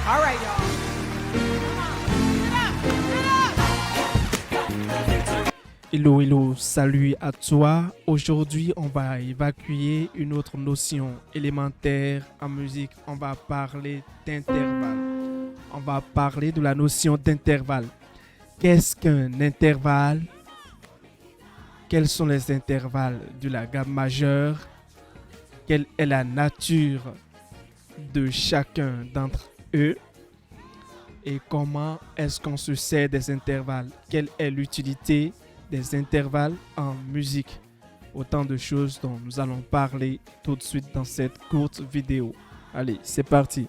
All right, y'all. Hello, hello, salut à toi. Aujourd'hui, on va évacuer une autre notion élémentaire en musique. On va parler d'intervalle. On va parler de la notion d'intervalle. Qu'est-ce qu'un intervalle? Quels sont les intervalles de la gamme majeure? Quelle est la nature de chacun d'entre eux? Et comment est-ce qu'on se sert des intervalles? Quelle est l'utilité des intervalles en musique? Autant de choses dont nous allons parler tout de suite dans cette courte vidéo. Allez, c'est parti.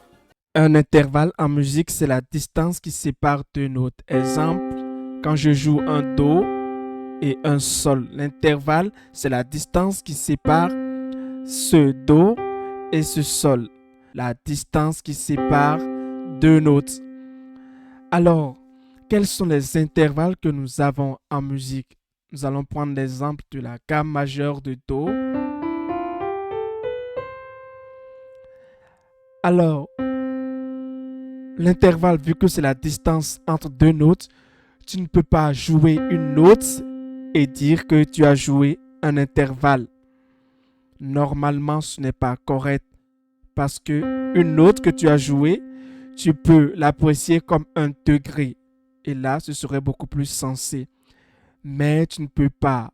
Un intervalle en musique, c'est la distance qui sépare deux notes. Exemple, quand je joue un do et un sol. L'intervalle, c'est la distance qui sépare ce do et ce sol. La distance qui sépare deux notes. Alors, quels sont les intervalles que nous avons en musique? Nous allons prendre l'exemple de la gamme majeure de do. Alors, l'intervalle, vu que c'est la distance entre deux notes, tu ne peux pas jouer une note et dire que tu as joué un intervalle. Normalement, ce n'est pas correct parce que une note que tu as jouée, tu peux l'apprécier comme un degré. Et là, ce serait beaucoup plus sensé. Mais tu ne peux pas,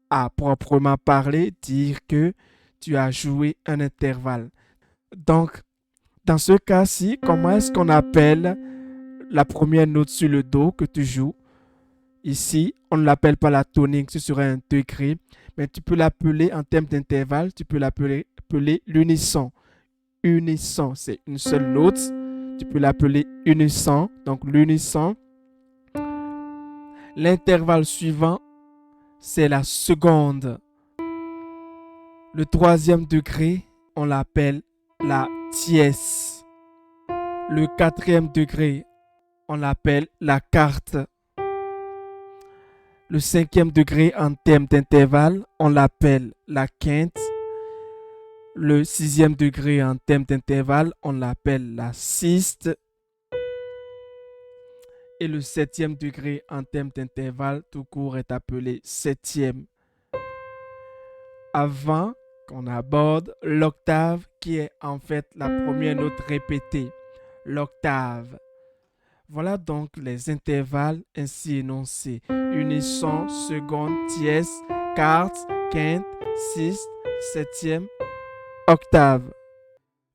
à proprement parler, dire que tu as joué un intervalle. Donc, dans ce cas-ci, comment est-ce qu'on appelle la première note sur le do que tu joues? Ici, on ne l'appelle pas la tonique, ce serait un degré. Mais tu peux l'appeler en termes d'intervalle, tu peux l'appeler l'unisson. Unisson, c'est une seule note. Tu peux l'appeler unisson. Donc, l'unisson. L'intervalle suivant, c'est la seconde. Le troisième degré, on l'appelle la tierce. Le quatrième degré, on l'appelle la quarte. Le cinquième degré en termes d'intervalle, on l'appelle la quinte. Le sixième degré en termes d'intervalle, on l'appelle la sixte. Et le septième degré en termes d'intervalle, tout court, est appelé septième. Avant qu'on aborde l'octave, qui est en fait la première note répétée, l'octave. Voilà donc les intervalles ainsi énoncés. Unisson, seconde, tierce, quarte, quinte, sixte, septième, octave.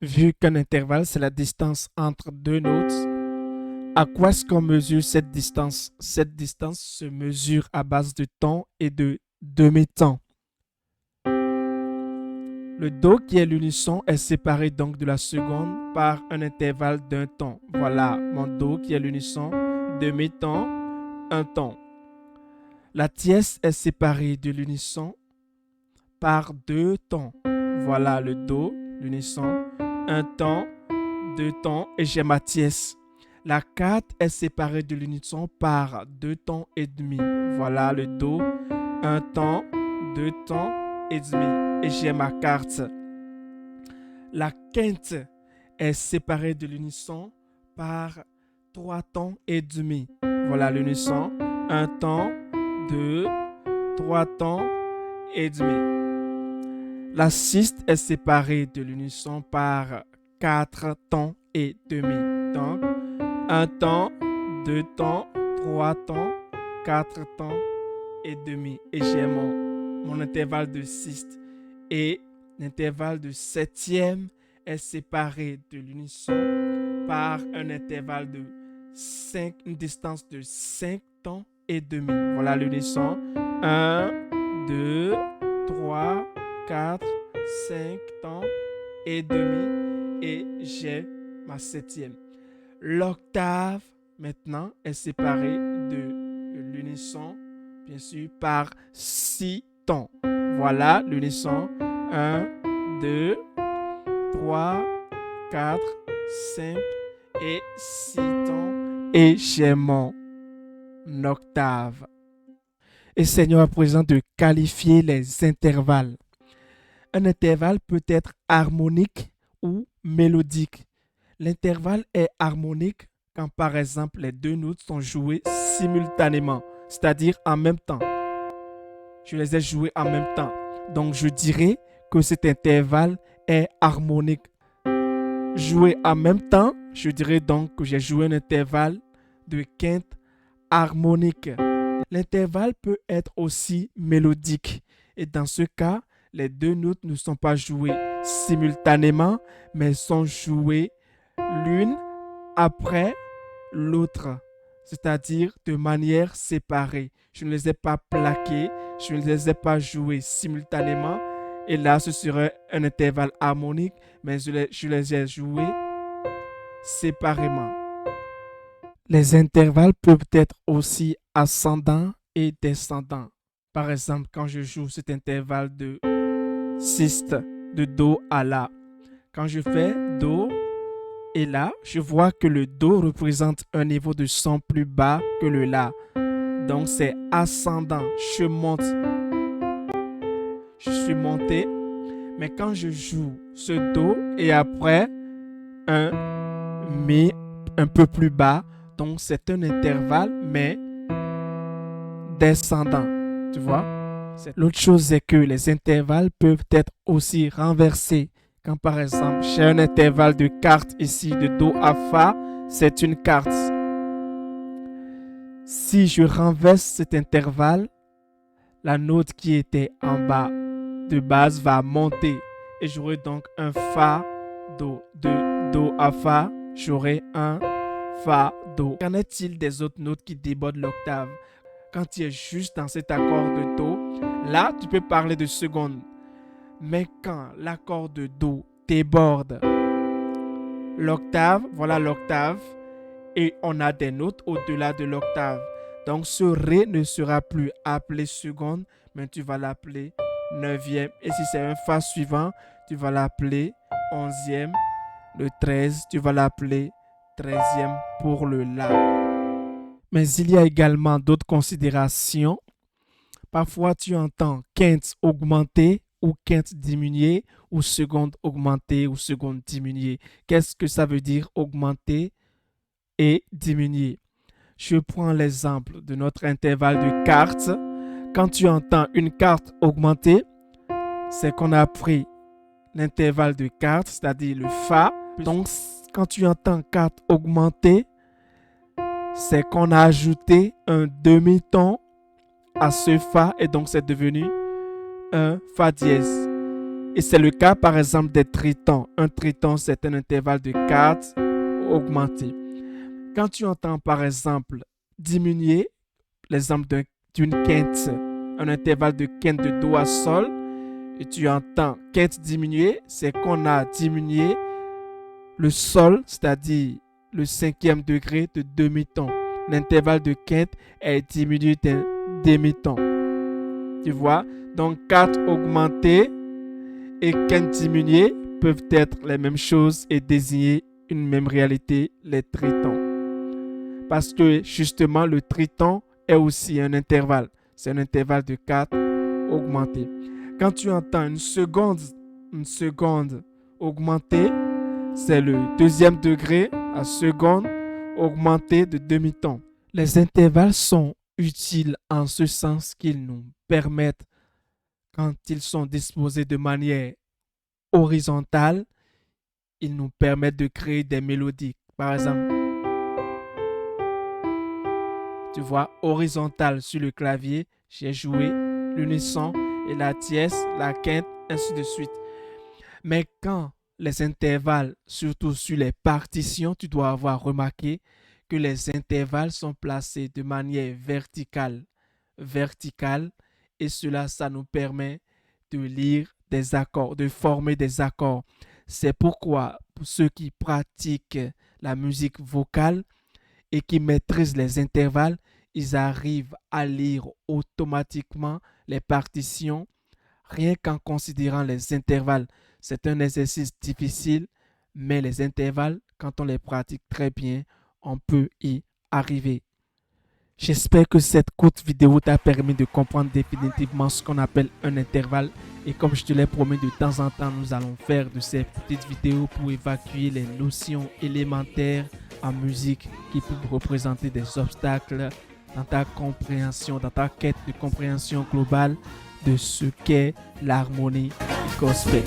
Vu qu'un intervalle, c'est la distance entre deux notes, à quoi est-ce qu'on mesure cette distance? Cette distance se mesure à base de temps et de demi-temps. Le do qui est l'unisson est séparé donc de la seconde par un intervalle d'un ton. Voilà mon do qui est l'unisson, demi-ton, un ton. La tierce est séparée de l'unisson par deux tons. Voilà le do, l'unisson, un ton, deux tons et j'ai ma tierce. La quarte est séparée de l'unisson par deux tons et demi. Voilà le do, un ton, deux tons et demi. Et j'ai ma quarte. La quinte est séparée de l'unisson par trois tons et demi. Voilà l'unisson, un ton, deux, trois tons et demi. La sixte est séparée de l'unisson par quatre tons et demi. Donc, un ton, deux tons, trois tons, quatre tons et demi. Et j'ai mon intervalle de sixte. Et l'intervalle de septième est séparé de l'unisson par un intervalle de 5, une distance de 5 tons et demi. Voilà l'unisson. 1, 2, 3, 4, 5 tons et demi. Et j'ai ma septième. L'octave, maintenant, est séparée de l'unisson, bien sûr, par 6 tons. Voilà l'unisson. 1, 2, 3, 4, 5 et 6 tons. Et j'ai mon octave. Essayons à présent de qualifier les intervalles. Un intervalle peut être harmonique ou mélodique. L'intervalle est harmonique quand par exemple les deux notes sont jouées simultanément, c'est-à-dire en même temps. Je les ai jouées en même temps. Donc je dirais que cet intervalle est harmonique. Jouer en même temps, je dirais donc que j'ai joué un intervalle de quinte harmonique. L'intervalle peut être aussi mélodique. Et dans ce cas, les deux notes ne sont pas jouées simultanément, mais sont jouées l'une après l'autre, c'est-à-dire de manière séparée. Je ne les ai pas plaquées, je ne les ai pas jouées simultanément. Et là, ce serait un intervalle harmonique, mais je les ai joués séparément. Les intervalles peuvent être aussi ascendants et descendants. Par exemple, quand je joue cet intervalle de sixte, de Do à La, quand je fais Do et La, je vois que le Do représente un niveau de son plus bas que le La. Donc c'est ascendant. Je monte. Je suis monté. Mais quand je joue ce Do et après un Mi un peu plus bas, donc c'est un intervalle mais descendant. Tu vois? L'autre chose c'est que les intervalles peuvent être aussi renversés. Quand par exemple j'ai un intervalle de quarte ici de Do à Fa, c'est une quarte. Si je renverse cet intervalle, la note qui était en bas de base va monter et j'aurai donc un Fa, Do. De Do à Fa, j'aurai un Fa, Do. Qu'en est-il des autres notes qui débordent l'octave? Quand tu es juste dans cet accord de Do, là tu peux parler de seconde. Mais quand l'accord de Do déborde l'octave, voilà l'octave, et on a des notes au-delà de l'octave. Donc ce Ré ne sera plus appelé seconde, mais tu vas l'appeler neuvième. Et si c'est un Fa suivant, tu vas l'appeler onzième. Le 13, tu vas l'appeler 13e pour le La. Mais il y a également d'autres considérations. Parfois, tu entends quinte augmentée ou quinte diminuée ou seconde augmentée ou seconde diminuée. Qu'est-ce que ça veut dire augmenter et diminuer? Je prends l'exemple de notre intervalle de quarte. Quand tu entends une quarte augmentée, c'est qu'on a pris l'intervalle de quarte, c'est-à-dire le Fa. Donc, quand tu entends quarte augmentée, c'est qu'on a ajouté un demi-ton à ce Fa et donc c'est devenu un Fa dièse. Et c'est le cas par exemple des tritons. Un triton, c'est un intervalle de quarte augmenté. Quand tu entends par exemple diminuer, l'exemple d'une quinte, un intervalle de quinte de Do à Sol, et tu entends quinte diminuer, c'est qu'on a diminué le Sol, c'est-à-dire le cinquième degré de demi-ton. L'intervalle de quinte est diminué d'un demi-ton. Tu vois? Donc quarte augmentée et quinte diminuée peuvent être les mêmes choses et désigner une même réalité, les tritons. Parce que justement le triton est aussi un intervalle. C'est un intervalle de quarte augmenté. Quand tu entends une seconde augmentée, c'est le deuxième degré à seconde augmenté de demi-ton. Les intervalles sont utiles en ce sens qu'ils nous permettent, quand ils sont disposés de manière horizontale, ils nous permettent de créer des mélodies. Par exemple, tu vois, horizontale sur le clavier, j'ai joué l'unisson et la tierce, la quinte, ainsi de suite. Mais quand les intervalles, surtout sur les partitions, tu dois avoir remarqué que les intervalles sont placés de manière verticale. Et cela, ça nous permet de lire des accords, de former des accords. C'est pourquoi, pour ceux qui pratiquent la musique vocale et qui maîtrisent les intervalles, ils arrivent à lire automatiquement les partitions rien qu'en considérant les intervalles. C'est un exercice difficile, mais les intervalles, quand on les pratique très bien, on peut y arriver. J'espère que cette courte vidéo t'a permis de comprendre définitivement ce qu'on appelle un intervalle. Et comme je te l'ai promis, de temps en temps, nous allons faire de ces petites vidéos pour évacuer les notions élémentaires en musique qui peuvent représenter des obstacles dans ta compréhension, dans ta quête de compréhension globale de ce qu'est l'harmonie gospel.